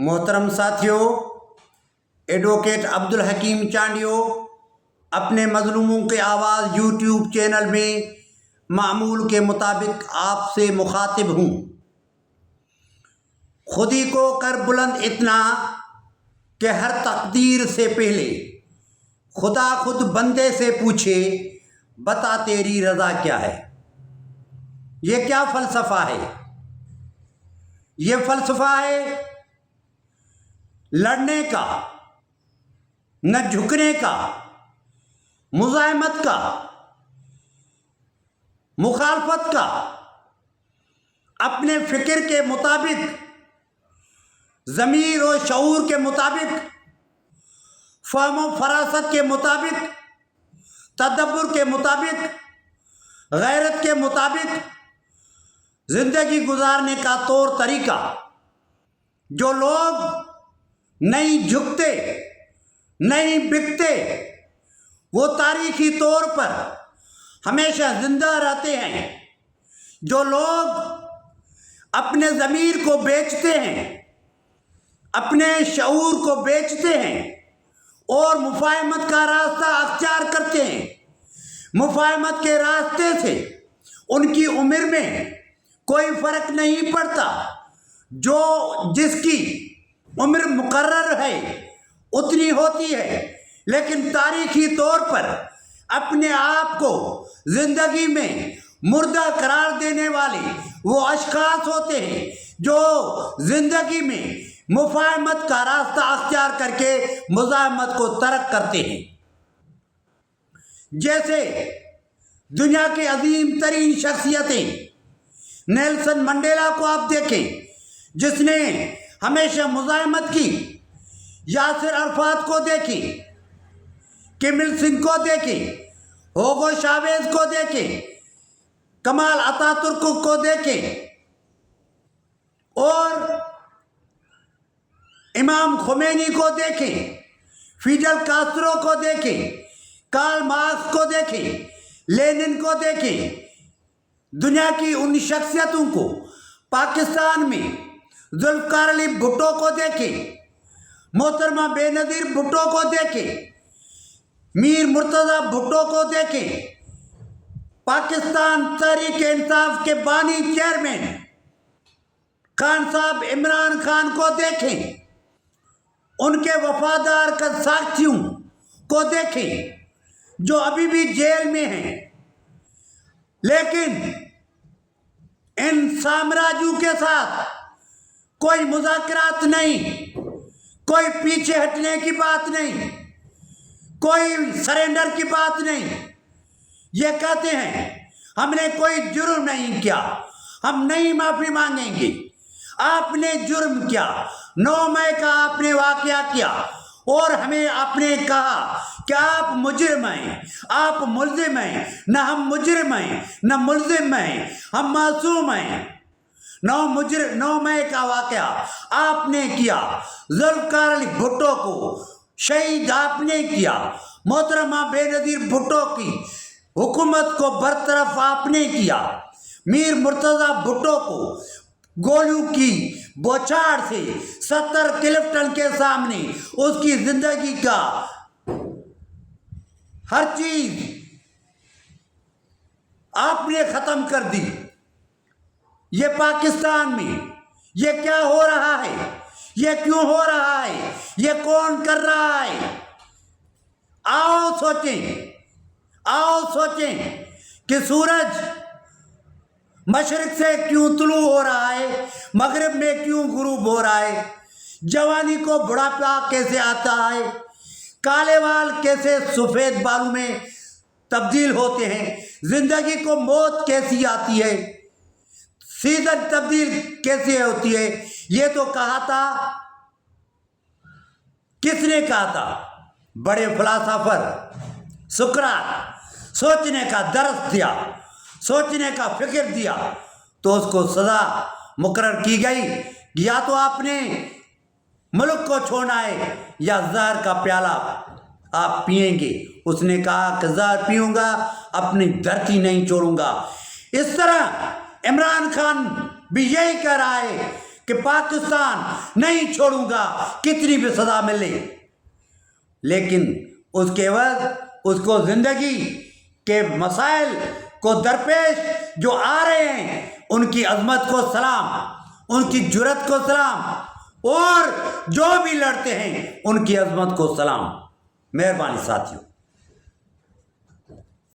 محترم ساتھیوں، ایڈوکیٹ عبدالحکیم چانڈیو اپنے مظلوموں کی آواز یوٹیوب چینل میں معمول کے مطابق آپ سے مخاطب ہوں۔ خودی کو کر بلند اتنا کہ ہر تقدیر سے پہلے خدا خود بندے سے پوچھے بتا تیری رضا کیا ہے۔ یہ کیا فلسفہ ہے؟ یہ فلسفہ ہے لڑنے کا، نہ جھکنے کا، مزاحمت کا، مخالفت کا، اپنے فکر کے مطابق، ضمیر و شعور کے مطابق، فہم و فراست کے مطابق، تدبر کے مطابق، غیرت کے مطابق زندگی گزارنے کا طور طریقہ۔ جو لوگ نہیں جھکتے، نہیں بکتے، وہ تاریخی طور پر ہمیشہ زندہ رہتے ہیں۔ جو لوگ اپنے ضمیر کو بیچتے ہیں، اپنے شعور کو بیچتے ہیں اور مفاہمت کا راستہ اختیار کرتے ہیں، مفاہمت کے راستے سے ان کی عمر میں کوئی فرق نہیں پڑتا۔ جس کی عمر مقرر ہے اتنی ہوتی ہے، لیکن تاریخی طور پر اپنے آپ کو زندگی میں مردہ قرار دینے والے وہ اشخاص ہوتے ہیں جو زندگی میں مفاہمت کا راستہ اختیار کر کے مزاحمت کو ترک کرتے ہیں۔ جیسے دنیا کی عظیم ترین شخصیتیں، نیلسن منڈیلا کو آپ دیکھیں جس نے ہمیشہ مزاحمت کی، یاسر عرفات کو دیکھیں، کم il سنگھ کو دیکھیں، ہوگو شاویز کو دیکھیں، کمال اتا ترک کو دیکھیں، اور امام خمینی کو دیکھیں، فیڈل کاسترو کو دیکھیں، کارل مارکس کو دیکھیں، لینن کو دیکھیں۔ دنیا کی ان شخصیتوں کو، پاکستان میں ذوالفقار علی بھٹو کو دیکھیں، محترمہ بے نظیر بھٹو کو دیکھیں، میر مرتضیٰ بھٹو کو دیکھیں، پاکستان تحریک انصاف کے بانی چیئرمین خان صاحب عمران خان کو دیکھیں، ان کے وفادار ساتھیوں کو دیکھیں جو ابھی بھی جیل میں ہیں، لیکن ان سامراجیوں کے ساتھ کوئی مذاکرات نہیں، کوئی پیچھے ہٹنے کی بات نہیں، کوئی سرنڈر کی بات نہیں۔ یہ کہتے ہیں ہم نے کوئی جرم نہیں کیا، ہم نہیں معافی مانگیں گے۔ آپ نے جرم کیا، 9 مئی کا آپ نے واقعہ کیا اور ہمیں آپ نے کہا کہ آپ مجرم ہیں، آپ ملزم ہیں۔ نہ ہم مجرم ہیں، نہ ملزم ہیں، ہم معصوم ہیں۔ 9 مئی کا واقعہ آپ نے کیا، ذوالفقار علی بھٹو کو شہید آپ نے کیا، محترمہ بے نظیر بھٹو کی حکومت کو برطرف آپ نے کیا، میر مرتضیٰ بھٹو کو گولیوں کی بوچھاڑ سے 70 کلفٹن کے سامنے اس کی زندگی کا ہر چیز آپ نے ختم کر دی۔ یہ پاکستان میں یہ کیا ہو رہا ہے؟ یہ کیوں ہو رہا ہے؟ یہ کون کر رہا ہے؟ آؤ سوچیں کہ سورج مشرق سے کیوں طلوع ہو رہا ہے، مغرب میں کیوں غروب ہو رہا ہے؟ جوانی کو بڑھاپا کیسے آتا ہے؟ کالے بال کیسے سفید بالوں میں تبدیل ہوتے ہیں؟ زندگی کو موت کیسی آتی ہے؟ سیزن تبدیل کیسے ہوتی ہے؟ یہ تو کہا تھا، کس نے کہا تھا؟ بڑے فلاسفر سقراط۔ سوچنے کا درس دیا، سوچنے کا فکر دیا تو اس کو سزا مقرر کی گئی، یا تو آپ نے ملک کو چھوڑنا ہے یا زہر کا پیالہ آپ پئیں گے۔ اس نے کہا کہ زہر پیوں گا، اپنی دھرتی نہیں چھوڑوں گا۔ اس طرح عمران خان بھی یہی کہہ رہا ہے کہ پاکستان نہیں چھوڑوں گا کتنی بھی سزا ملے، لیکن اس کے عوض اس کو زندگی کے مسائل کو درپیش جو آ رہے ہیں ان کی عظمت کو سلام، ان کی جرأت کو سلام، اور جو بھی لڑتے ہیں ان کی عظمت کو سلام۔ مہربانی ساتھیوں۔